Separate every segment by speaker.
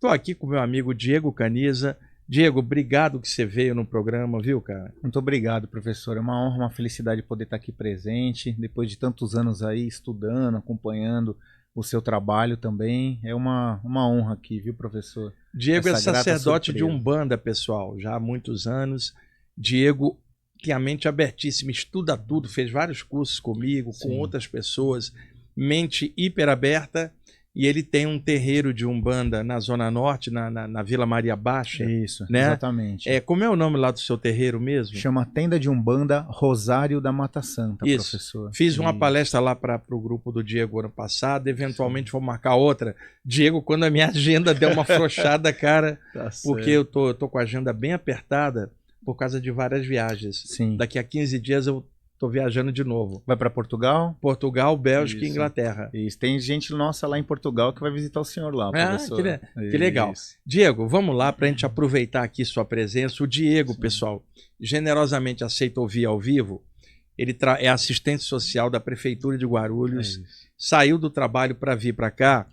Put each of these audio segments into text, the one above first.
Speaker 1: Estou aqui com meu amigo Diego Caniza. Diego, obrigado que você veio no programa, viu, cara?
Speaker 2: Muito obrigado, professor. É uma honra, uma felicidade poder estar aqui presente, depois de tantos anos aí estudando, acompanhando o seu trabalho também. É uma honra aqui, viu, professor?
Speaker 1: Diego é
Speaker 2: Essa grata
Speaker 1: sacerdote de
Speaker 2: surpresa.
Speaker 1: Umbanda, pessoal, já há muitos anos. Diego tem a mente abertíssima, estuda tudo, fez vários cursos comigo, com
Speaker 2: Sim.
Speaker 1: outras pessoas, mente hiper aberta. E ele tem um terreiro de Umbanda na Zona Norte, na Vila Maria Baixa,
Speaker 2: Isso,
Speaker 1: né?
Speaker 2: exatamente.
Speaker 1: Como é o nome lá do seu terreiro mesmo?
Speaker 2: Chama Tenda de Umbanda Rosário da Mata Santa,
Speaker 1: Isso.
Speaker 2: professor.
Speaker 1: Fiz uma palestra lá para o grupo do Diego ano passado, eventualmente vou marcar outra. Diego, quando a minha agenda deu uma afrouxada, cara,
Speaker 2: Tá
Speaker 1: porque
Speaker 2: certo.
Speaker 1: eu tô com a agenda bem apertada por causa de várias viagens.
Speaker 2: Sim.
Speaker 1: Daqui a 15 dias eu tô viajando de novo.
Speaker 2: Vai para Portugal?
Speaker 1: Portugal, Bélgica e
Speaker 2: Isso.
Speaker 1: Inglaterra.
Speaker 2: Isso. Tem gente nossa lá em Portugal que vai visitar o senhor lá,
Speaker 1: Ah,
Speaker 2: professor.
Speaker 1: que legal.
Speaker 2: Isso.
Speaker 1: Diego, vamos lá para a gente aproveitar aqui sua presença. O Diego,
Speaker 2: Sim.
Speaker 1: pessoal, generosamente aceita ouvir ao vivo. Ele é assistente social da Prefeitura de Guarulhos, saiu do trabalho para vir para cá,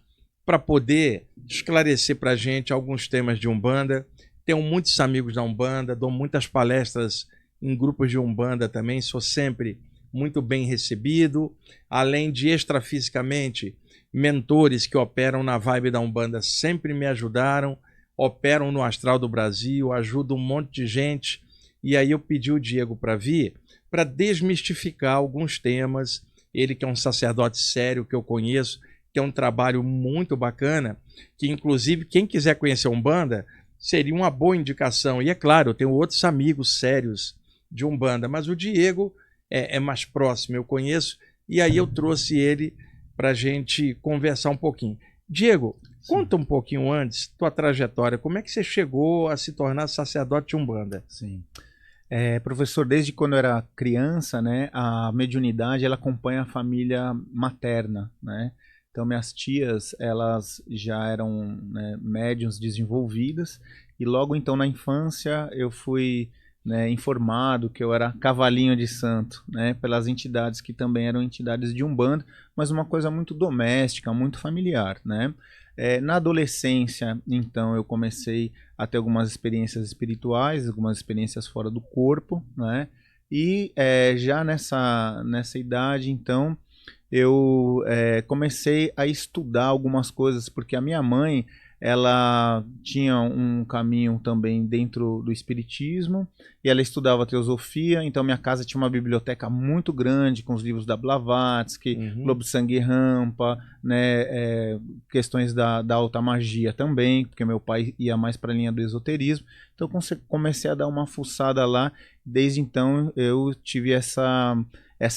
Speaker 1: para poder esclarecer para a gente alguns temas de Umbanda. Tenho muitos amigos da Umbanda, dou muitas palestras em grupos de Umbanda também, sou sempre muito bem recebido. Além de extrafisicamente, mentores que operam na vibe da Umbanda sempre me ajudaram, operam no Astral do Brasil, ajudam um monte de gente. E aí eu pedi o Diego para vir, para desmistificar alguns temas. Ele que é um sacerdote sério que eu conheço, que é um trabalho muito bacana, que inclusive quem quiser conhecer a Umbanda seria uma boa indicação. E é claro, eu tenho outros amigos sérios de Umbanda, mas o Diego é mais próximo, eu conheço, e aí eu trouxe ele para a gente conversar um pouquinho. Diego, conta um pouquinho antes, tua trajetória, como é que você chegou a se tornar sacerdote de Umbanda?
Speaker 2: Sim. Professor, desde quando eu era criança, né, a mediunidade ela acompanha a família materna, né? Então minhas tias, elas já eram, né, médiuns desenvolvidas e logo então na infância eu fui, né, informado que eu era cavalinho de santo, né, pelas entidades que também eram entidades de Umbanda, mas uma coisa muito doméstica, muito familiar, né? Na adolescência, então, eu comecei a ter algumas experiências espirituais, algumas experiências fora do corpo, né? E já nessa idade, então, eu comecei a estudar algumas coisas, porque a minha mãe, ela tinha um caminho também dentro do espiritismo, e ela estudava teosofia, então minha casa tinha uma biblioteca muito grande, com os livros da Blavatsky, Lobsang e Rampa, né, questões da alta magia também, porque meu pai ia mais para a linha do esoterismo, então comecei a dar uma fuçada lá, desde então eu tive essa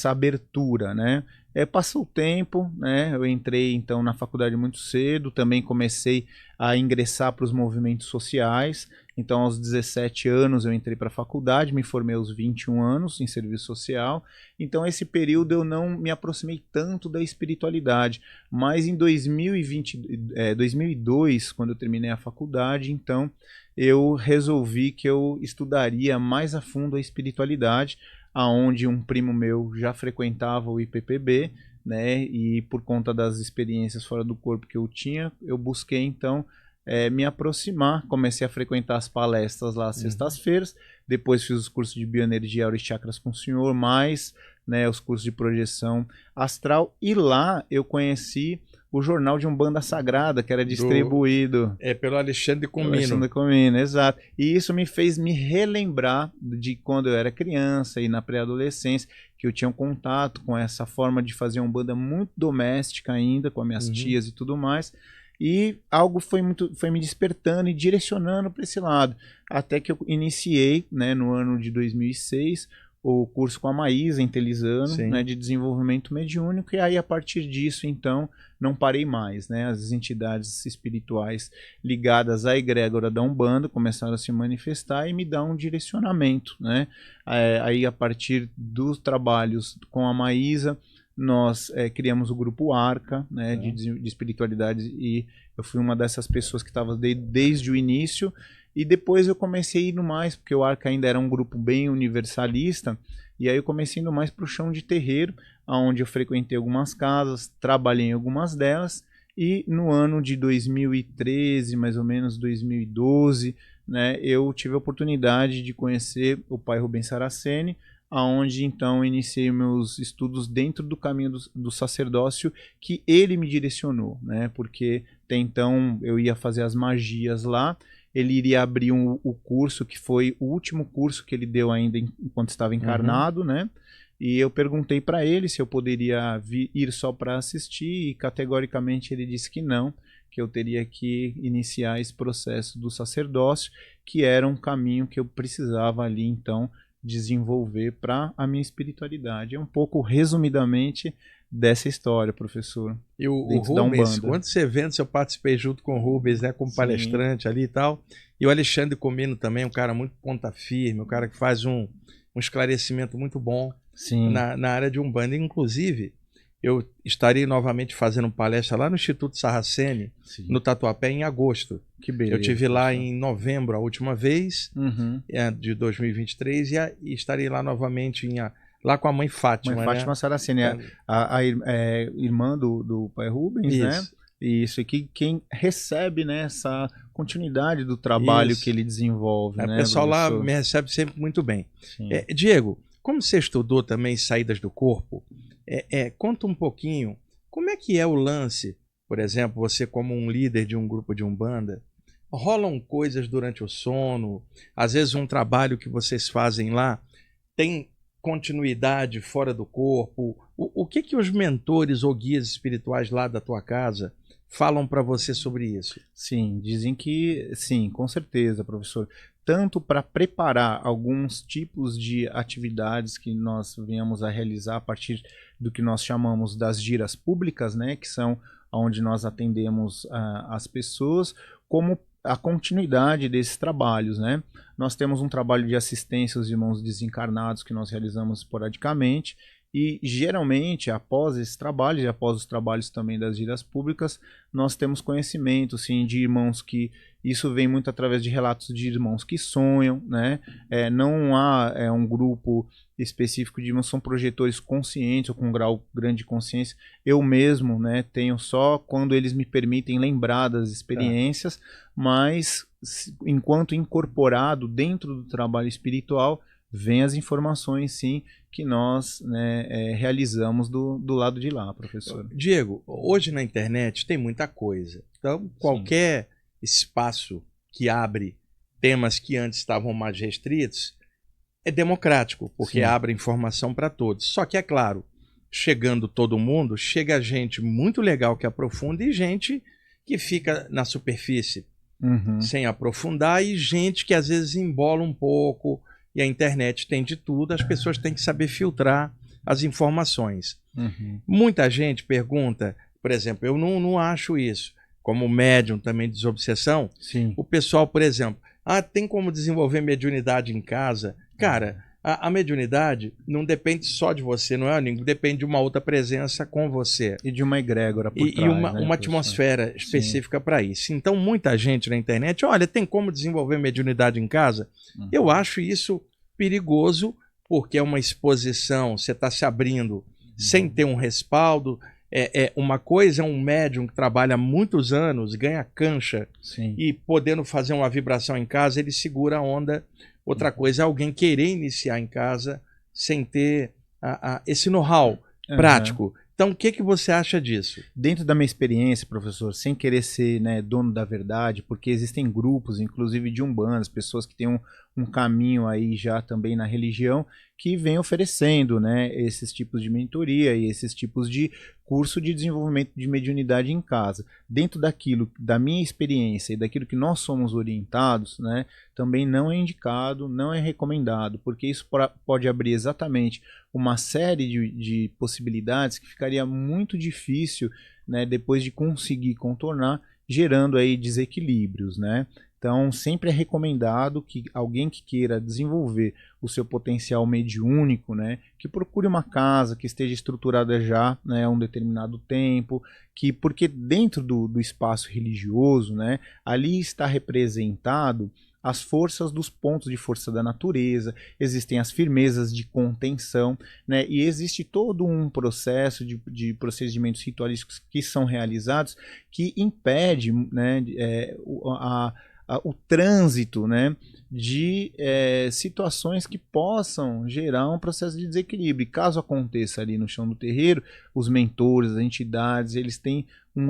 Speaker 2: abertura, né? Passou o tempo, né? Eu entrei então na faculdade muito cedo, também comecei a ingressar para os movimentos sociais. Então, aos 17 anos eu entrei para a faculdade, me formei aos 21 anos em serviço social. Então, esse período eu não me aproximei tanto da espiritualidade. Mas em 2002, quando eu terminei a faculdade, então eu resolvi que eu estudaria mais a fundo a espiritualidade, aonde um primo meu já frequentava o IPPB, né, e por conta das experiências fora do corpo que eu tinha, eu busquei então me aproximar, comecei a frequentar as palestras lá às sextas-feiras, depois fiz os cursos de bioenergia, aura e chakras com o senhor, mais, né, os cursos de projeção astral, e lá eu conheci o jornal de Umbanda Sagrada, que era distribuído
Speaker 1: pelo Alexandre Comino.
Speaker 2: Alexandre Comino, exato. E isso me fez me relembrar de quando eu era criança e na pré-adolescência, que eu tinha um contato com essa forma de fazer Umbanda muito doméstica ainda, com as minhas tias e tudo mais. E algo foi me despertando e direcionando para esse lado. Até que eu iniciei, né, no ano de 2006, o curso com a Maísa Intelizano, né, de desenvolvimento mediúnico, e aí a partir disso, então, não parei mais, né? As entidades espirituais ligadas à egrégora da Umbanda começaram a se manifestar e me dar um direcionamento, né? Aí a partir dos trabalhos com a Maísa, nós criamos o grupo Arca, né, de espiritualidade, e eu fui uma dessas pessoas que estava desde o início. E depois eu comecei indo mais, porque o Arca ainda era um grupo bem universalista, e aí eu comecei indo mais para o chão de terreiro, onde eu frequentei algumas casas, trabalhei em algumas delas, E no ano de 2013, mais ou menos 2012, né, eu tive a oportunidade de conhecer o pai Rubens Saraceni, aonde então iniciei meus estudos dentro do caminho do sacerdócio que ele me direcionou, né? Porque até então eu ia fazer as magias lá, ele iria abrir o curso que foi o último curso que ele deu ainda enquanto estava encarnado, né? E eu perguntei para ele se eu poderia ir só para assistir e categoricamente ele disse que não, que eu teria que iniciar esse processo do sacerdócio, que era um caminho que eu precisava ali então desenvolver para a minha espiritualidade. É um pouco resumidamente dessa história, professor.
Speaker 1: E o Rubens, quantos eventos eu participei junto com o Rubens, né, como palestrante ali e tal. E o Alexandre Comino também, um cara muito ponta firme, um cara que faz um esclarecimento muito bom na área de Umbanda. Inclusive, eu estarei novamente fazendo palestra lá no Instituto Saraceni, no Tatuapé, em agosto.
Speaker 2: Que beleza.
Speaker 1: Eu estive lá em novembro a última vez, de 2023, e estarei lá novamente lá com a mãe Fátima.
Speaker 2: Mãe Fátima, né? Saraceni, a irmã do pai Rubens, isso, né? Isso, e quem recebe, né, essa continuidade do trabalho que ele desenvolve. Né,
Speaker 1: o pessoal
Speaker 2: professor?
Speaker 1: Lá me recebe sempre muito bem. Diego, como você estudou também saídas do corpo, conta um pouquinho, como é que é o lance, por exemplo, você como um líder de um grupo de Umbanda, rolam coisas durante o sono, às vezes um trabalho que vocês fazem lá tem continuidade fora do corpo, o que os mentores ou guias espirituais lá da tua casa falam para você sobre isso?
Speaker 2: Sim, dizem que sim, com certeza, professor. Tanto para preparar alguns tipos de atividades que nós venhamos a realizar a partir do que nós chamamos das giras públicas, né, que são onde nós atendemos as pessoas, como a continuidade desses trabalhos, né? Nós temos um trabalho de assistência aos irmãos desencarnados que nós realizamos esporadicamente, e geralmente após esse trabalho e após os trabalhos também das giras públicas, nós temos conhecimento, sim, de irmãos que isso vem muito através de relatos de irmãos que sonham, né? Não há um grupo específico de irmãos, são projetores conscientes ou com um grau grande de consciência. Eu mesmo, né, tenho só quando eles me permitem lembrar das experiências, mas enquanto incorporado dentro do trabalho espiritual, vem as informações, sim, que nós, né, realizamos do lado de lá, professor.
Speaker 1: Diego, hoje na internet tem muita coisa. Então, qualquer espaço que abre temas que antes estavam mais restritos é democrático, porque abre informação para todos. Só que, é claro, chegando todo mundo, chega gente muito legal que aprofunda e gente que fica na superfície, sem aprofundar, e gente que às vezes embola um pouco. E a internet tem de tudo, as pessoas têm que saber filtrar as informações. Muita gente pergunta, por exemplo, eu não acho isso, como médium também de desobsessão, o pessoal, por exemplo, tem como desenvolver mediunidade em casa? Cara, a mediunidade não depende só de você, não é? Depende de uma outra presença com você.
Speaker 2: E de uma egrégora por trás,
Speaker 1: e uma atmosfera específica para isso. Então, muita gente na internet, olha, tem como desenvolver mediunidade em casa? Eu acho isso perigoso, porque é uma exposição, você está se abrindo sem ter um respaldo. Uma coisa é um médium que trabalha há muitos anos, ganha cancha, e podendo fazer uma vibração em casa, ele segura a onda. Outra coisa é alguém querer iniciar em casa sem ter esse know-how prático. Então, o que você acha disso?
Speaker 2: Dentro da minha experiência, professor, sem querer ser, né, dono da verdade, porque existem grupos, inclusive de umbandas, pessoas que têm um caminho aí já também na religião, que vem oferecendo, né, esses tipos de mentoria e esses tipos de curso de desenvolvimento de mediunidade em casa. Dentro daquilo, da minha experiência e daquilo que nós somos orientados, né, também não é indicado, não é recomendado, porque isso pode abrir exatamente uma série de possibilidades que ficaria muito difícil, né, depois de conseguir contornar, gerando aí desequilíbrios, né? Então, sempre é recomendado que alguém que queira desenvolver o seu potencial mediúnico, né, que procure uma casa que esteja estruturada já, né, há um determinado tempo, porque dentro do espaço religioso, né, ali está representado as forças dos pontos de força da natureza, existem as firmezas de contenção, né? E existe todo um processo de procedimentos ritualísticos que são realizados que impede, né, o trânsito, né, de situações que possam gerar um processo de desequilíbrio. E caso aconteça ali no chão do terreiro, os mentores, as entidades, eles têm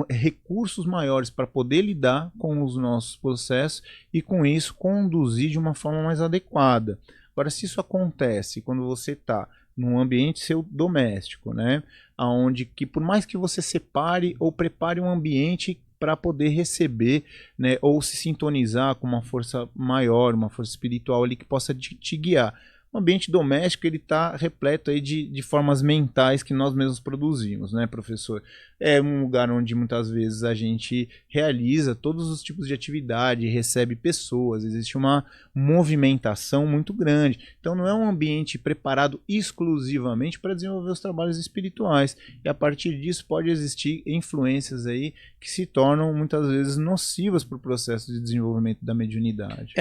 Speaker 2: recursos maiores para poder lidar com os nossos processos e com isso conduzir de uma forma mais adequada. Agora, se isso acontece quando você está num ambiente seu doméstico, né, aonde que por mais que você separe ou prepare um ambiente para poder receber, né, ou se sintonizar com uma força maior, uma força espiritual ali que possa te guiar. O ambiente doméstico ele está repleto aí de formas mentais que nós mesmos produzimos, né, professor? É um lugar onde muitas vezes a gente realiza todos os tipos de atividade, recebe pessoas, existe uma movimentação muito grande. Então não é um ambiente preparado exclusivamente para desenvolver os trabalhos espirituais. E a partir disso pode existir influências aí que se tornam muitas vezes nocivas para o processo de desenvolvimento da mediunidade.